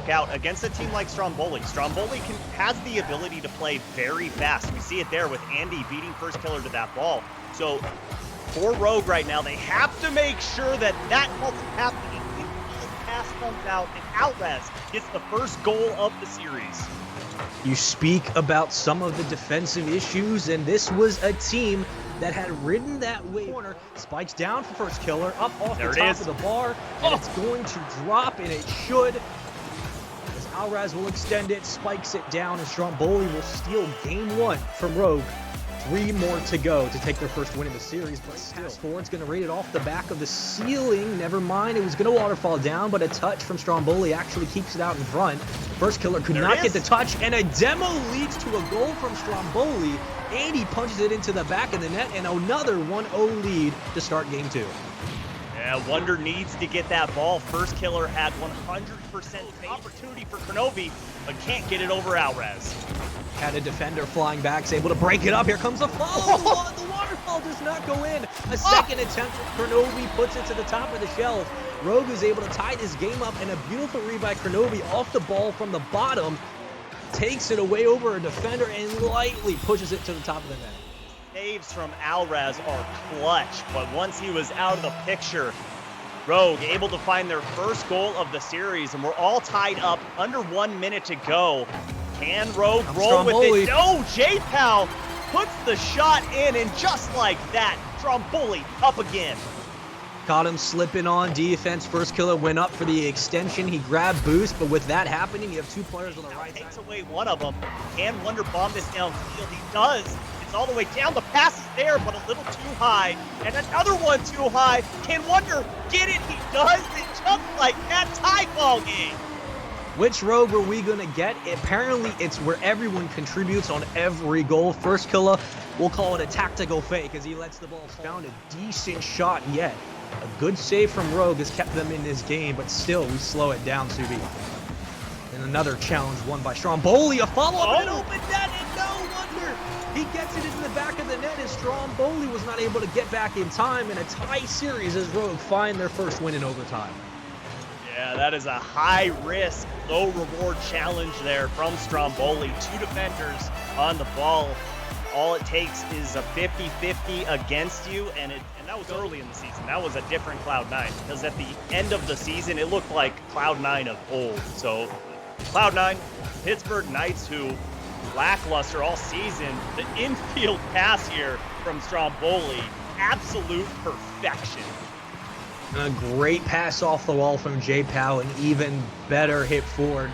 work out against a team like Stromboli. Stromboli has the ability to play very fast. We see it there with Andy beating first killer to that ball. So for Rogue right now, they have to make sure that that doesn't happen. If the pass comes out and Outlast gets the first goal of the series. You speak about some of the defensive issues, and this was a team that had ridden that wave. Corner spikes down for first killer, up off the top of the bar, and it's going to drop, and it should. As Alraz will extend it, spikes it down, and Stromboli will steal game 1 from Rogue. 3 more to go to take their first win in the series, but still. Forward's going to rate it off the back of the ceiling. Never mind, it was going to waterfall down, but a touch from Stromboli actually keeps it out in front. First killer could not get the touch, and a demo leads to a goal from Stromboli. Andy punches it into the back of the net, and another 1-0 lead to start game 2. Yeah, Wonder needs to get that ball. First killer had 100% opportunity for Kronovi, but can't get it over Alraz. Had a defender flying back, is able to break it up. Here comes the follow. The waterfall does not go in. A second attempt. Kronovi puts it to the top of the shelf. Rogue is able to tie this game up, and a beautiful read by Kronovi off the ball from the bottom. Takes it away over a defender and lightly pushes it to the top of the net. Saves from Alraz are clutch, but once he was out of the picture, Rogue able to find their first goal of the series, and we're all tied up under 1 minute to go. Can Rogue roll with it? No, J-Pal puts the shot in, and just like that, Stromboli up again. Caught him slipping on defense. First killer went up for the extension. He grabbed boost, but with that happening, you have 2 players on the right side. Takes away one of them. Can Wonder bomb this downfield? He does. It's all the way down. The pass is there, but a little too high. And another one too high. Can Wonder get it? He does. And just like that, tie ball game. Which Rogue are we going to get? Apparently, it's where everyone contributes on every goal. First killer, we'll call it a tactical fake as he lets the ball fall. Found a decent shot yet. A good save from Rogue has kept them in this game, but still, we slow it down, Subi. And another challenge won by Stromboli. A follow-up and an open net, and no wonder he gets it into the back of the net as Stromboli was not able to get back in time, in a tie series as Rogue find their first win in overtime. Yeah, that is a high-risk, low-reward challenge there from Stromboli. 2 defenders on the ball. All it takes is a 50-50 against you, and that was early in the season. That was a different Cloud9, because at the end of the season, it looked like Cloud9 of old. So Cloud9, Pittsburgh Knights, who lackluster all season, the infield pass here from Stromboli, absolute perfection. A great pass off the wall from J-Pow, an even better hit forward.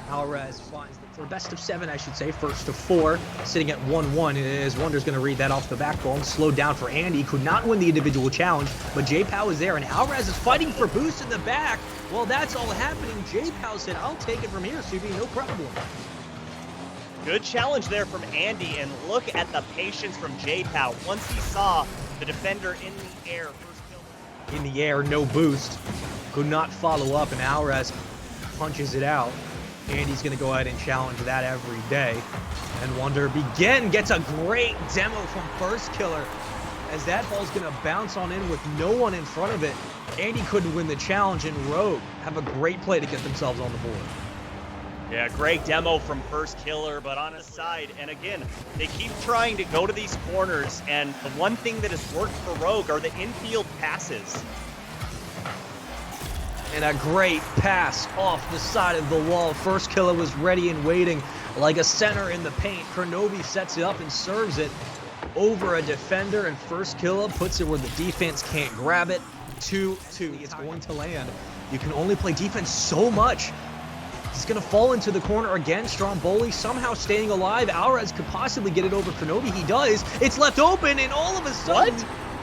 Alraz finds the for best of 7, I should say, first to 4, sitting at 1-1. As Wonder's going to read that off the backbone. Slowed down for Andy, could not win the individual challenge, but J-Pow is there, and Alraz is fighting for boost in the back. Well, that's all happening. J-Pow said, I'll take it from here, Subi, no problem. Good challenge there from Andy, and look at the patience from J-Pow. Once he saw the defender in the air, in the air, no boost, could not follow up, and Alraz punches it out. Andy's going to go ahead and challenge that every day. And Wonder gets a great demo from first killer, as that ball's going to bounce on in with no one in front of it. Andy couldn't win the challenge, and Rogue have a great play to get themselves on the board. Yeah, great demo from first killer, but on his side. And again, they keep trying to go to these corners, and the one thing that has worked for Rogue are the infield passes. And a great pass off the side of the wall. First killer was ready and waiting like a center in the paint. Kronovi sets it up and serves it over a defender, and first killer puts it where the defense can't grab it. 2-2. It's going to land. You can only play defense so much. He's going to fall into the corner again. Stromboli somehow staying alive. Alraz could possibly get it over Kronovi. He does. It's left open, and all of a sudden,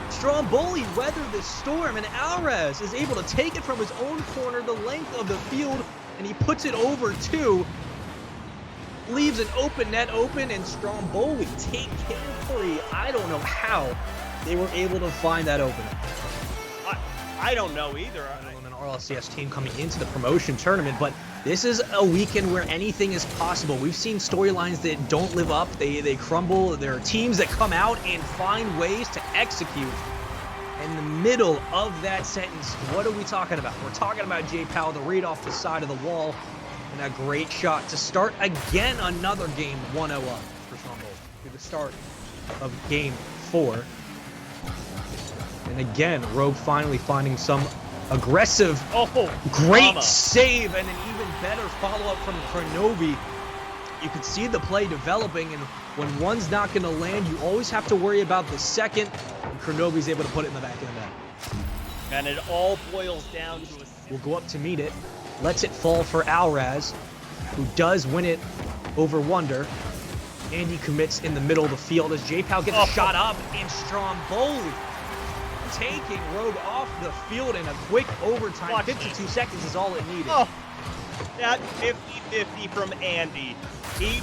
Stromboli weathered the storm, and Alraz is able to take it from his own corner, the length of the field, and he puts it over 2. Leaves an open net open, and Stromboli take care 3. I don't know how they were able to find that opening. I don't know either. An RLCS team coming into the promotion tournament, but this is a weekend where anything is possible. We've seen storylines that don't live up, they crumble. There are teams that come out and find ways to execute. In the middle of that sentence, what are we talking about? We're talking about J-Pow, the read off the side of the wall. And a great shot to start again another game 1-0 up for Stromboli to the start of game 4. And again, Rogue finally finding some aggressive, great save, and an even better follow-up from Kronovi. You could see the play developing, and when one's not going to land, you always have to worry about the second, and Kronovi's able to put it in the back of the net. And it all boils down to We'll go up to meet it, lets it fall for Alraz, who does win it over Wonder. Andy commits in the middle of the field as J-Pow gets a shot up, and Stromboli taking Rogue off the field in a quick overtime. 52 seconds is all it needed. That 50-50 from Andy. He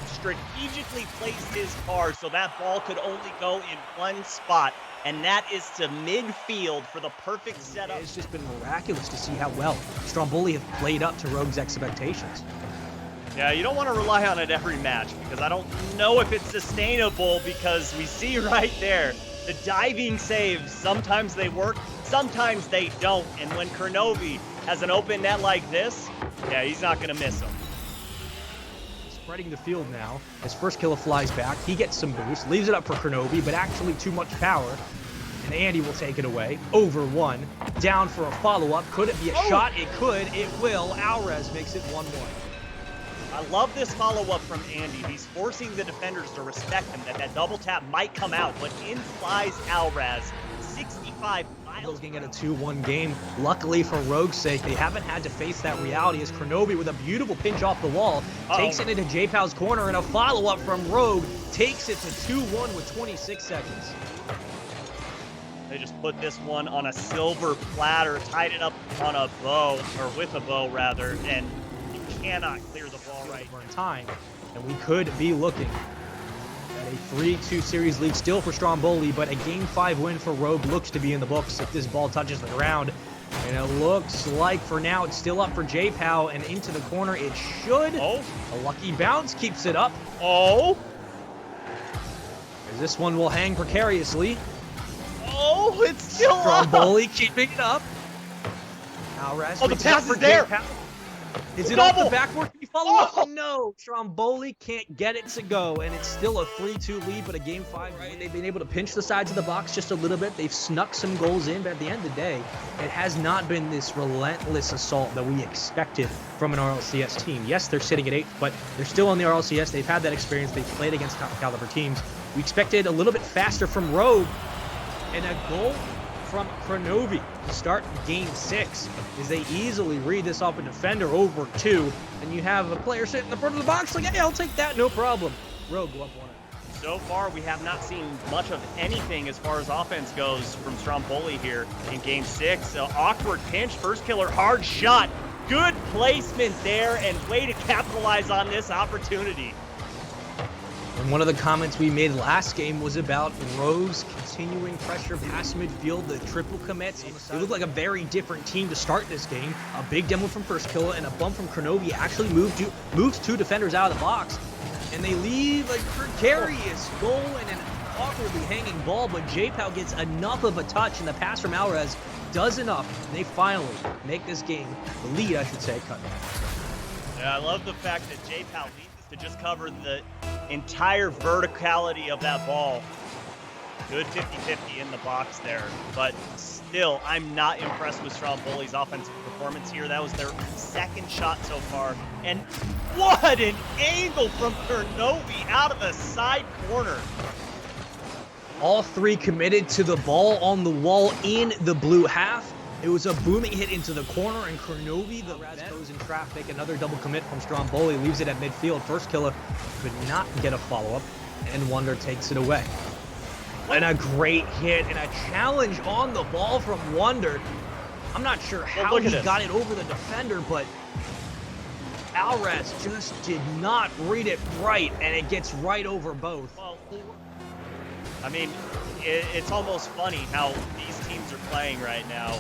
strategically placed his car so that ball could only go in one spot, and that is to midfield for the perfect setup. It's just been miraculous to see how well Stromboli have played up to Rogue's expectations. Yeah, you don't want to rely on it every match, because I don't know if it's sustainable, because we see right there, the diving saves, sometimes they work, sometimes they don't, and when Kronovi has an open net like this, yeah, he's not going to miss him. Spreading the field now, as first killer flies back, he gets some boost, leaves it up for Kronovi, but actually too much power, and Andy will take it away, over 1, down for a follow-up. Could it be a shot? It could, it will. Alraz makes it 1-1. I love this follow-up from Andy. He's forcing the defenders to respect him, that double tap might come out, but in flies Alraz, 65 miles. Looking at a 2-1 game. Luckily for Rogue's sake, they haven't had to face that reality as Kronovi with a beautiful pinch off the wall takes it into J-Pow's corner, and a follow-up from Rogue takes it to 2-1 with 26 seconds. They just put this one on a silver platter, tied it up on a bow, or with a bow rather, and you cannot clear the ball right in time, and we could be looking at a 3-2 series lead still for Stromboli, but a Game 5 win for Rogue looks to be in the books if this ball touches the ground. And it looks like for now it's still up for J-Pow, and into the corner it should. A lucky bounce keeps it up. As this one will hang precariously. It's still up. Stromboli keeping it up. Alraz. The pass is there. Is it off the backboard? Can you follow up? No. Stromboli can't get it to go, and it's still a 3-2 lead, but a Game 5 win. They've been able to pinch the sides of the box just a little bit. They've snuck some goals in, but at the end of the day, it has not been this relentless assault that we expected from an RLCS team. Yes, they're sitting at 8th, but they're still on the RLCS. They've had that experience. They've played against top caliber teams. We expected a little bit faster from Rogue, and a goal from Kronovi to start Game 6 as they easily read this off a defender over 2, and you have a player sitting in the front of the box like, hey, I'll take that, no problem. Rogue go up 1-0. So far, we have not seen much of anything as far as offense goes from Stromboli here in Game 6. Awkward pinch, first killer, hard shot. Good placement there, and way to capitalize on this opportunity. And one of the comments we made last game was about Rogue's continuing pressure past midfield, the triple commits. It looked like a very different team to start this game. A big demo from first killer and a bump from Kronovi actually moves 2 defenders out of the box. And they leave a precarious goal and an awkwardly hanging ball, but J-Pow gets enough of a touch, and the pass from Alraz does enough. And they finally make this game, the lead, I should say, cut. Yeah, I love the fact that J-Pow leads to just cover the entire verticality of that ball. Good 50-50 in the box there, but still, I'm not impressed with Stromboli's offensive performance here. That was their second shot so far, and what an angle from Kronovi out of the side corner. All 3 committed to the ball on the wall in the blue half. It was a booming hit into the corner, and Kronovi, the Raz goes in traffic. Another double commit from Stromboli, leaves it at midfield. First killer could not get a follow-up, and Wonder takes it away. And a great hit and a challenge on the ball from Wonder. I'm not sure how he got it over the defender, but Alraz just did not read it right, and it gets right over both. Well, I mean, it's almost funny how these teams are playing right now.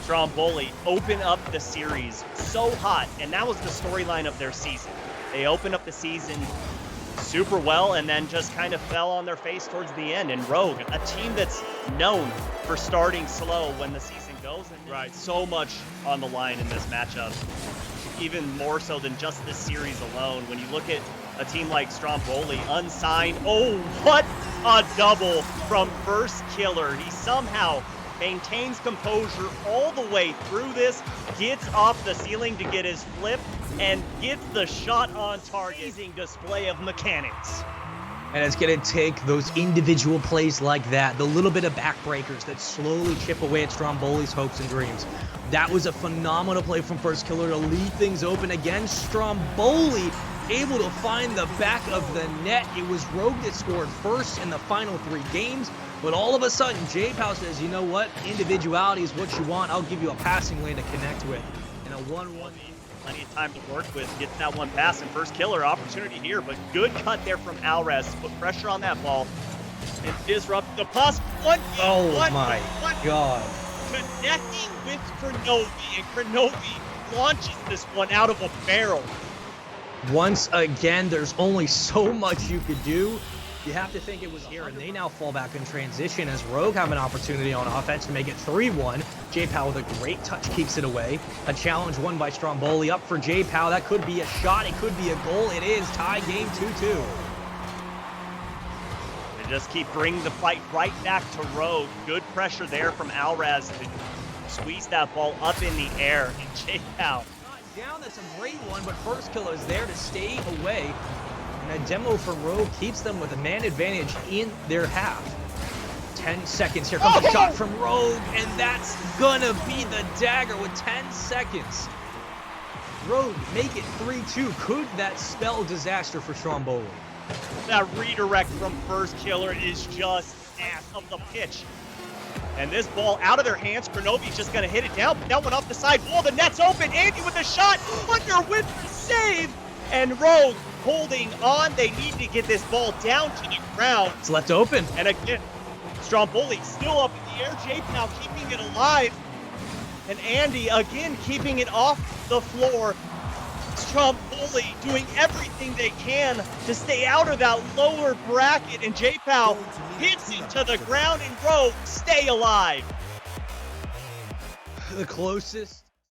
Stromboli open up the series so hot, and that was the storyline of their season. They opened up the season super well and then just kind of fell on their face towards the end. And Rogue, a team that's known for starting slow when the season goes, and so much on the line in this matchup. even more so than just this series alone. When you look at a team like Stromboli, unsigned. Oh, what a double from First Killer. He somehow maintains composure all the way through this, gets off the ceiling to get his flip, and gets the shot on target. Amazing display of mechanics. And it's going to take those individual plays like that, the little bit of backbreakers that slowly chip away at Stromboli's hopes and dreams. That was a phenomenal play from First Killer to leave things open again. Stromboli able to find the back of the net. It was Rogue that scored first in the final 3 games, but all of a sudden, J-Pow says, you know what? Individuality is what you want. I'll give you a passing lane to connect with. And a 1-1. Plenty of time to work with, gets that one pass, and First Killer opportunity here, but good cut there from Alres to put pressure on that ball and disrupt the pass. Oh my God. Connecting with Kronovi, and Kronovi launches this one out of a barrel. Once again, there's only so much you could do. You have to think it was here, and they now fall back in transition as Rogue have an opportunity on offense to make it 3-1. J-Pow with a great touch keeps it away. A challenge won by Stromboli up for J-Pow. That could be a shot. It could be a goal. It is. Tie game 2-2. They just keep bringing the fight right back to Rogue. Good pressure there from Alres to squeeze that ball up in the air. And J-Pow down. That's a great one, but First Killer is there to stay away. And a demo from Rogue keeps them with a man advantage in their half. 10 seconds. Here comes a shot from Rogue, and that's gonna be the dagger with 10 seconds. Rogue make it 3-2. Could that spell disaster for Stromboli? That redirect from First Killer is just ass of the pitch. And this ball out of their hands. Kronovi's just going to hit it down. That one off the side wall. The net's open. Andy with a shot. Under with the save. And Rogue holding on. They need to get this ball down to the ground. It's left open. And again, Stromboli still up in the air. J-Pow keeping it alive. And Andy again keeping it off the floor. Stromboli doing everything they can to stay out of that lower bracket, and J-Pow hits it to the ground, and Rogue stay alive. The closest